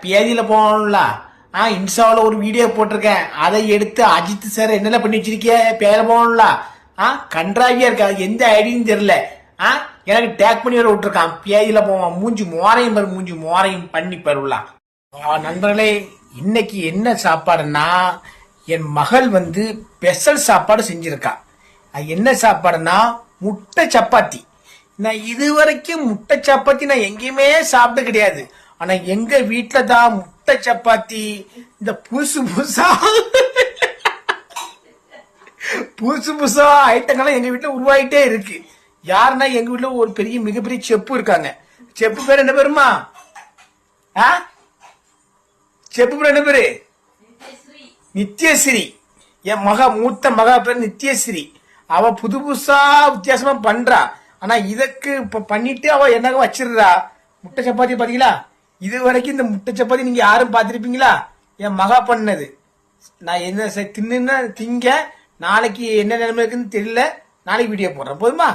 பேதியில போகணும்ல. இன்ஸ்டாவில் ஒரு வீடியோ போட்டிருக்கேன், அதை எடுத்து அஜித் சார் என்னென்ன பண்ணி வச்சிருக்கிய பேர போகணும்ல. கன்றாவியா இருக்கா, எந்த ஐடியும் தெரியல. எனக்கு டேக் பண்ணி வர விட்டுருக்கான், பேதியில போவான். மூஞ்சி மோரையும் பாரு, மூஞ்சி மோரையும் பண்ணி பாருலாம். நண்பர்களே, இன்னைக்கு என்ன சாப்பாடுன்னா, என் மகள் ஸ்பெஷல் சாப்பாடு செஞ்சிருக்கா. என்ன சாப்பாடுன்னா முட்டை சப்பாத்தி. நான் இதுவரைக்கும் முட்டை சப்பாத்தி நான் எங்கேயுமே சாப்பிட்டு கிடையாது. ஆனா எங்க வீட்டுல தான் முட்டை சப்பாத்தி இந்த புதுசு புதுசா ஐட்டங்கள்லாம் எங்க வீட்டுல உருவாயிட்டே இருக்கு. யாருன்னா எங்க வீட்டுல ஒரு பெரிய மிகப்பெரிய செப்பு இருக்காங்க. செப்பு பேர் என்ன பேருமா? செப்பு பேர் என்ன பேரு? நித்யஸ்ரீ. என் மூத்த மகா பேர் நித்யஸ்ரீ. அவ புதுசா வித்தியாசமா பண்றா. ஆனா இதற்கு இப்ப பண்ணிட்டு அவ என்ன வச்சிருந்தா முட்டை சப்பாத்தி. பாத்தீங்களா, இது வரைக்கும் இந்த முட்டை சப்பாத்தி நீங்க யாரும் பாத்திருப்பீங்களா? என் மகா பண்ணது. நான் என்ன தின்னுன்னா திங்க. நாளைக்கு என்ன நிலைமை இருக்குன்னு தெரியல. நாளைக்கு வீடியோ போடுறேன், போதுமா?